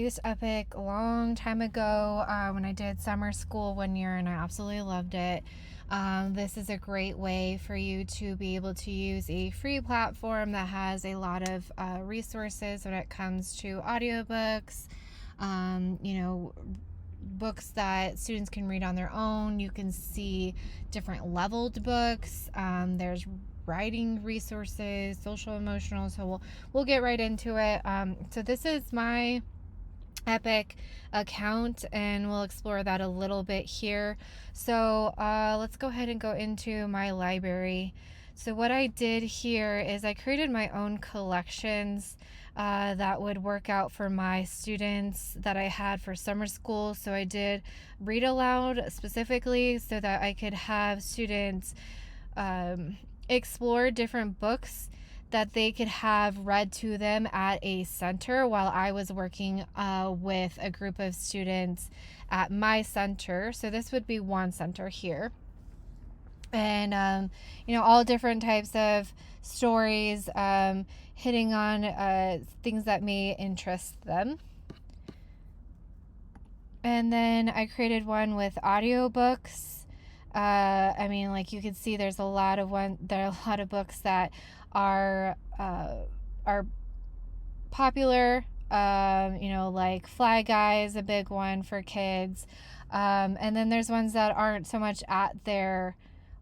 used Epic a long time ago when I did summer school one year, and I absolutely loved it. This is a great way for you to be able to use a free platform that has a lot of resources when it comes to audiobooks, books that students can read on their own. You can see different leveled books. There's writing resources, social emotional. So we'll get right into it. So this is my Epic account, and we'll explore that a little bit here. So let's go ahead and go into my library. So what I did here is I created my own collections that would work out for my students that I had for summer school. So I did read aloud specifically so that I could have students explore different books that they could have read to them at a center while I was working with a group of students at my center. So this would be one center here. And, all different types of stories, hitting on things that may interest them. And then I created one with audiobooks. Like you can see, there are a lot of books that are popular. Like Fly Guy is a big one for kids. And then there's ones that aren't so much at their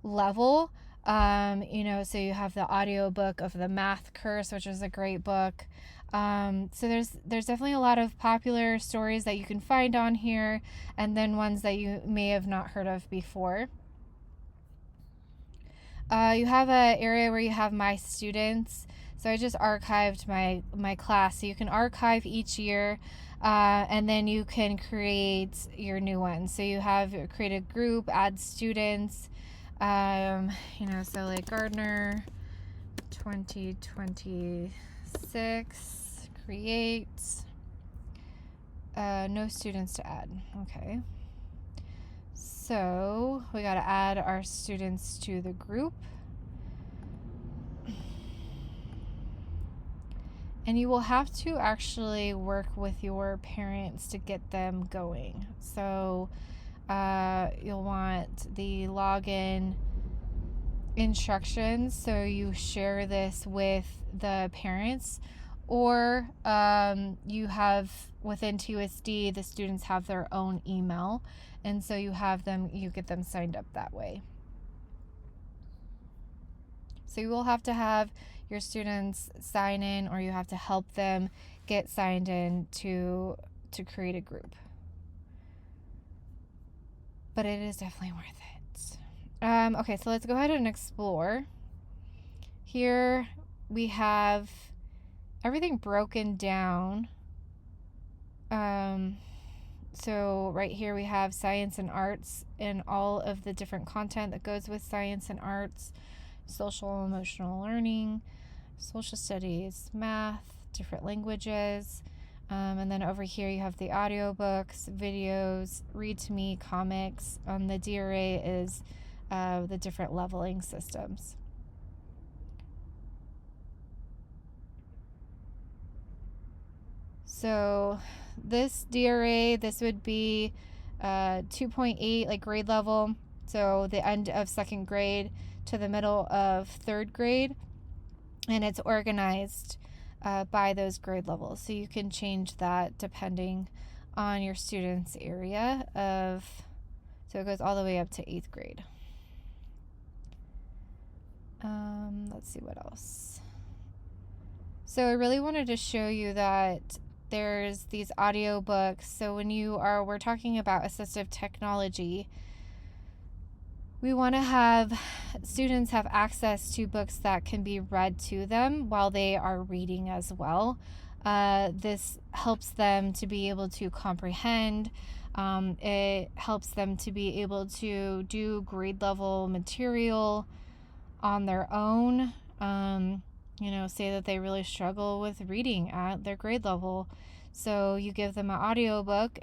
level. So you have the audiobook of The Math Curse, which is a great book. So there's definitely a lot of popular stories that you can find on here, and then ones that you may have not heard of before. You have an area where you have my students. So I just archived my class. So you can archive each year, and then you can create your new one. So you have create a group, add students, so like Gardner 2026, create, no students to add. Okay. So we got to add our students to the group. And you will have to actually work with your parents to get them going. So you'll want the login instructions. So you share this with the parents, or you have within TUSD, the students have their own email. And so you get them signed up that way. So you will have to have your students sign in, or you have to help them get signed in to create a group. But it is definitely worth it. Okay, so let's go ahead and explore. Here we have everything broken down. So right here we have science and arts and all of the different content that goes with science and arts, social and emotional learning, social studies, math, different languages. And then over here you have the audiobooks, videos, read to me, comics. The DRA is the different leveling systems. So this DRA, this would be 2.8, like grade level. So the end of second grade to the middle of third grade. And it's organized by those grade levels. So you can change that depending on your student's area so it goes all the way up to 8th grade. Let's see what else. So I really wanted to show you that there's these audiobooks. So when we're talking about assistive technology, we want to have students have access to books that can be read to them while they are reading as well. This helps them to be able to comprehend. It helps them to be able to do grade level material on their own. Say that they really struggle with reading at their grade level. So you give them an audiobook,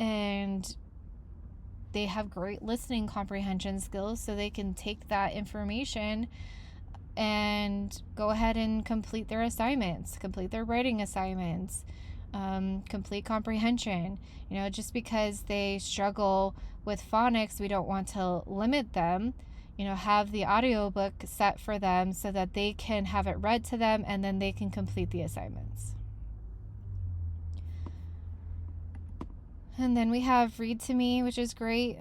and they have great listening comprehension skills, so they can take that information and go ahead and complete their assignments, complete their writing assignments. complete comprehension. Just because they struggle with phonics, we don't want to limit them. Have the audiobook set for them so that they can have it read to them and then they can complete the assignments. And then we have Read to Me, which is great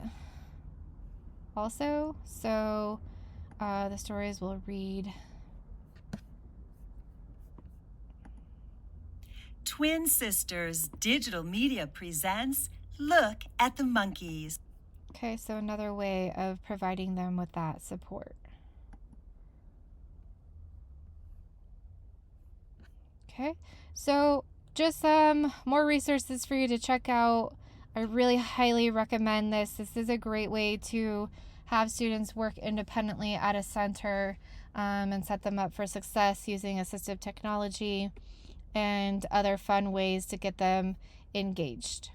also. So the stories will read. Twin Sisters Digital Media presents Look at the Monkeys. Okay, so another way of providing them with that support. Okay, so just some more resources for you to check out. I really highly recommend this. This is a great way to have students work independently at a center and set them up for success using assistive technology and other fun ways to get them engaged.